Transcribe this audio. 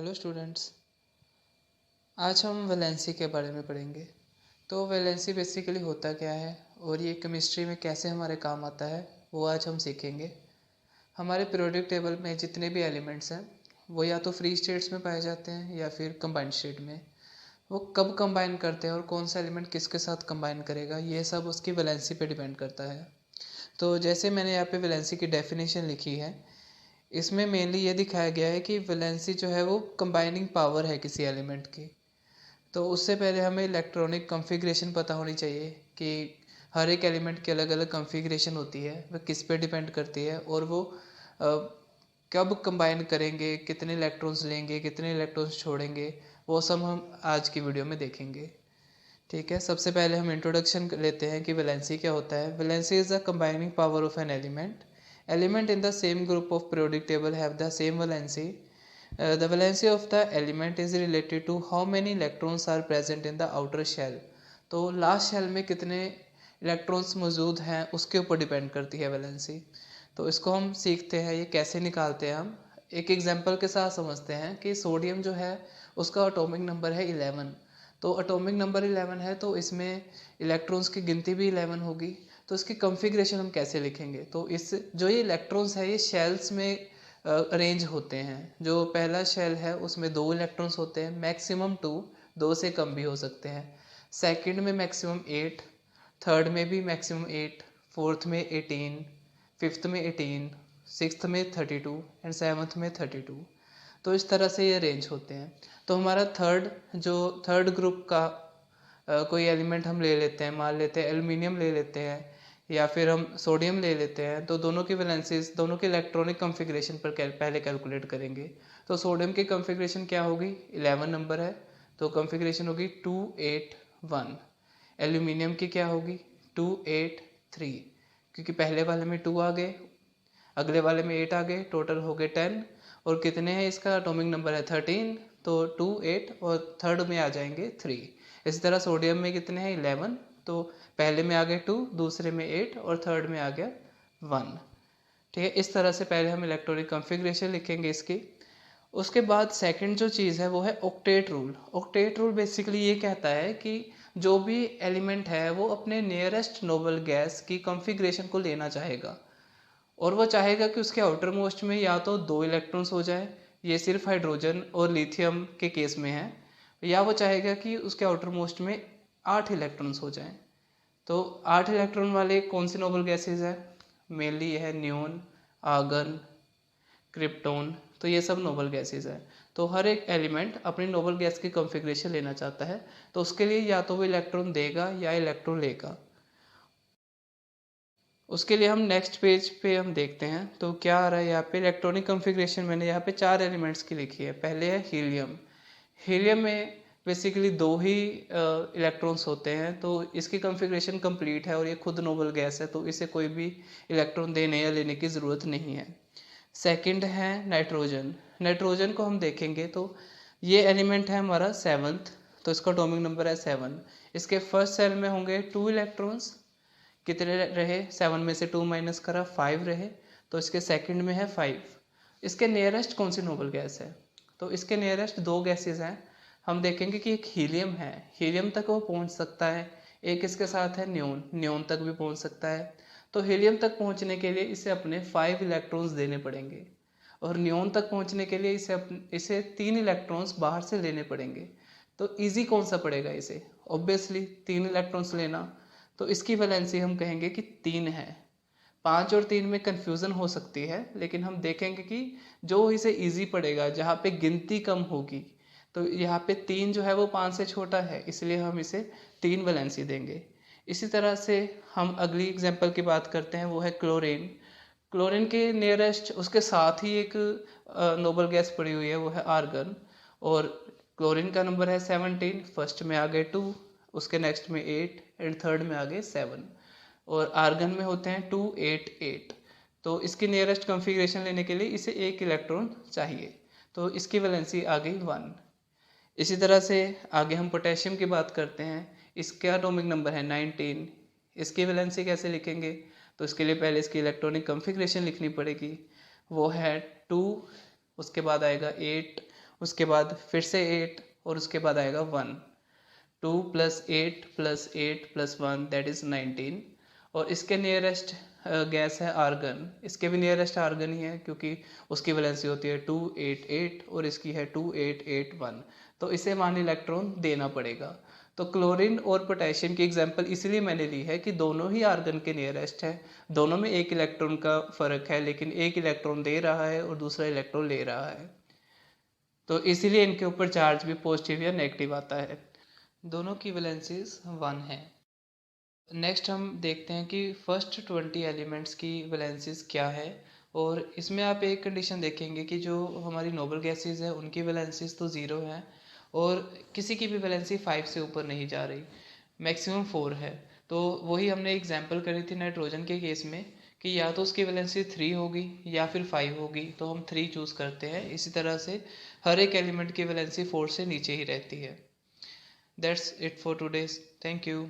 Hello students. आज हम valency के बारे में पढ़ेंगे। तो वैलेंसी बेसिकली होता क्या है और ये केमिस्ट्री में कैसे हमारे काम आता है वो आज हम सीखेंगे। हमारे पीरियोडिक टेबल में जितने भी एलिमेंट्स हैं वो या तो फ्री स्टेट्स में पाए जाते हैं या फिर कंबाइंड स्टेट में। वो कब कंबाइन करते हैं और कौन सा एलिमेंट किसके साथ कंबाइन करेगा ये सब उसकी वैलेंसी पे डिपेंड करता है। तो जैसे मैंने यहाँ पे वैलेंसी की डेफिनेशन लिखी है, इसमें मेनली ये दिखाया गया है कि वैलेंसी जो है वो कंबाइनिंग पावर है किसी एलिमेंट की। तो उससे पहले हमें इलेक्ट्रॉनिक कॉन्फ़िगरेशन पता होनी चाहिए कि हर एक एलिमेंट की अलग अलग कॉन्फ़िगरेशन होती है, वह किस पे डिपेंड करती है और वो कब कंबाइन करेंगे, कितने इलेक्ट्रॉन्स लेंगे, कितने इलेक्ट्रॉन्स छोड़ेंगे, वो सब हम आज की वीडियो में देखेंगे। ठीक है, सबसे पहले हम इंट्रोडक्शन लेते हैं कि वैलेंसी क्या होता है। Valency is the combining power of an element in the same group of periodic table have the same valency. The valency of the element is related to how many electrons are present in the outer shell. तो last shell में कितने electrons मौजूद हैं उसके ऊपर depend करती है valency. तो इसको हम सीखते हैं, ये कैसे निकालते हैं। हम एक एग्जांपल के साथ समझते हैं कि सोडियम जो है उसका एटॉमिक नंबर है 11। तो एटॉमिक नंबर 11 है तो इसमें इलेक्ट्रॉन्स की गिनती भी 11 होगी। तो इसकी कॉन्फ़िगरेशन हम कैसे लिखेंगे, तो इस जो ये इलेक्ट्रॉन्स है ये शेल्स में अरेंज होते हैं। जो पहला शेल है उसमें 2 इलेक्ट्रॉन्स होते हैं, मैक्सिमम 2, 2 से कम भी हो सकते हैं। सेकंड में मैक्सिमम 8, थर्ड में भी मैक्सिमम 8, फोर्थ में 18, फिफ्थ में 18, सिक्स्थ में 32 एंड सेवन्थ में 32। तो इस तरह से ये अरेंज होते हैं। तो हमारा थर्ड ग्रुप का कोई एलिमेंट हम ले लेते हैं, मान लेते हैं एल्युमिनियम ले लेते हैं या फिर हम सोडियम ले लेते हैं। तो दोनों की वैलेंसीज, दोनों के इलेक्ट्रॉनिक कॉन्फ़िगरेशन पर पहले कैलकुलेट करेंगे। तो सोडियम की कॉन्फ़िगरेशन क्या होगी, 11 नंबर है तो कॉन्फ़िगरेशन होगी 281। एल्युमिनियम की क्या होगी 283, क्योंकि पहले वाले में 2 आ गए, अगले वाले में 8 आ गए, टोटल हो गए 10। और कितने हैं, इसका एटॉमिक नंबर है 13, तो 2 8 और थर्ड में आ जाएंगे 3। इसी तरह सोडियम में कितने हैं 11, तो पहले में आ गए 2, दूसरे में 8 और थर्ड में आ गया 1। ठीक है, इस तरह से पहले हम इलेक्ट्रॉनिक कॉन्फ़िगरेशन लिखेंगे इसकी। उसके बाद सेकंड जो चीज़ है वो है octet rule. Octet rule basically ये कहता है कि जो भी एलिमेंट है वो अपने नियरेस्ट नोबल गैस की कॉन्फ़िगरेशन को लेना चाहेगा और वो चाहेगा कि उसके आउटर मोस्ट में या तो 2 इलेक्ट्रॉन्स हो जाए, ये सिर्फ हाइड्रोजन और लिथियम के केस में है, या वो चाहेगा कि उसके आउटर मोस्ट में 8 इलेक्ट्रॉन्स हो जाएं। तो 8 इलेक्ट्रॉन वाले कौन से नोबल गैसेज हैं, मेनली ये है नियोन, आर्गन, क्रिप्टोन। तो ये सब नोबल गैसेज है। तो हर एक एलिमेंट अपनी नोबल गैस की कॉन्फ़िगरेशन लेना चाहता है, तो उसके लिए या तो वो इलेक्ट्रॉन देगा या इलेक्ट्रॉन लेगा। उसके लिए हम नेक्स्ट पेज पे हम देखते हैं तो क्या आ रहा है यहाँ पे। इलेक्ट्रॉनिक कॉन्फ़िगरेशन मैंने यहाँ पे 4 एलिमेंट्स की लिखी है। पहले है हीलियम। हीलियम में बेसिकली 2 ही इलेक्ट्रॉन्स होते हैं, तो इसकी कॉन्फ़िगरेशन कंप्लीट है और ये खुद नोबल गैस है, तो इसे कोई भी इलेक्ट्रॉन देने या लेने की ज़रूरत नहीं है। सेकंड है नाइट्रोजन। नाइट्रोजन को हम देखेंगे तो ये एलिमेंट है हमारा 7th, तो इसका एटॉमिक नंबर है 7। इसके फर्स्ट सेल में होंगे 2 इलेक्ट्रॉन्स, कितने रहे, 7 में से 2 माइनस करा 5 रहे, तो इसके सेकंड में है 5। इसके नियरेस्ट कौन सी नोबल गैस है, तो इसके नियरेस्ट 2 गैसेस हैं। हम देखेंगे कि एक हीलियम है, हीलियम तक वो पहुंच सकता है। एक इसके साथ है नियोन, नियोन तक भी पहुंच सकता है। तो हीलियम तक पहुंचने के लिए इसे अपने 5 इलेक्ट्रॉन्स देने पड़ेंगे और नियोन तक पहुंचने के लिए इसे 3 इलेक्ट्रॉन्स बाहर से लेने पड़ेंगे। तो इजी कौन सा पड़ेगा इसे, ऑब्वियसली 3 इलेक्ट्रॉन्स लेना। तो इसकी वैलेंसी हम कहेंगे कि 3 है। 5 और 3 में कन्फ्यूज़न हो सकती है, लेकिन हम देखेंगे कि जो इसे इजी पड़ेगा, जहाँ पे गिनती कम होगी, तो यहाँ पे 3 जो है वो 5 से छोटा है, इसलिए हम इसे 3 वैलेंसी देंगे। इसी तरह से हम अगली एग्जांपल की बात करते हैं, वो है क्लोरीन। क्लोरीन के नियरेस्ट उसके साथ ही एक नोबल गैस पड़ी हुई है, वो है आर्गन। और क्लोरीन का नंबर है 17, फर्स्ट में आ गए 2, उसके नेक्स्ट में 8 एंड थर्ड में आ गए 7। और आर्गन में होते हैं 2 8 8। तो इसकी नियरेस्ट कॉन्फ़िगरेशन लेने के लिए इसे 1 इलेक्ट्रॉन चाहिए, तो इसकी वैलेंसी आ गई 1। इसी तरह से आगे हम पोटेशियम की बात करते हैं। इसका एटॉमिक नंबर है 19। इसकी वैलेंसी कैसे लिखेंगे, तो इसके लिए पहले इसकी इलेक्ट्रॉनिक कॉन्फ़िगरेशन लिखनी पड़ेगी। वो है 2, उसके बाद आएगा 8 उसके बाद फिर से 8 और उसके बाद आएगा 1। 2 + 8 + 8 + 1 दैट इज़ 19। और इसके नियरेस्ट गैस है आर्गन, इसके भी नियरेस्ट आर्गन ही है क्योंकि उसकी वैलेंसी होती है 288 और इसकी है 2881, तो इसे 1 इलेक्ट्रॉन देना पड़ेगा। तो क्लोरीन और पोटेशियम की एग्जांपल इसलिए मैंने ली है कि दोनों ही आर्गन के नियरेस्ट है, दोनों में एक इलेक्ट्रॉन का फर्क है, लेकिन एक इलेक्ट्रॉन दे रहा है और दूसरा इलेक्ट्रॉन ले रहा है, तो इसीलिए इनके ऊपर चार्ज भी पॉजिटिव या नेगेटिव आता है। दोनों की वैलेंसीज 1 है। नेक्स्ट हम देखते हैं कि फर्स्ट 20 एलिमेंट्स की वैलेंसीज क्या है, और इसमें आप एक कंडीशन देखेंगे कि जो हमारी नोबल गैसेज है उनकी वैलेंसीज तो 0 है और किसी की भी वैलेंसी 5 से ऊपर नहीं जा रही, मैक्सिमम 4 है। तो वही हमने एग्जांपल करी थी नाइट्रोजन के केस में कि या तो उसकी वैलेंसी 3 होगी या फिर 5 होगी, तो हम 3 चूज़ करते हैं। इसी तरह से हर एक एलिमेंट की वैलेंसी 4 से नीचे ही रहती है। That's it for today, thank you.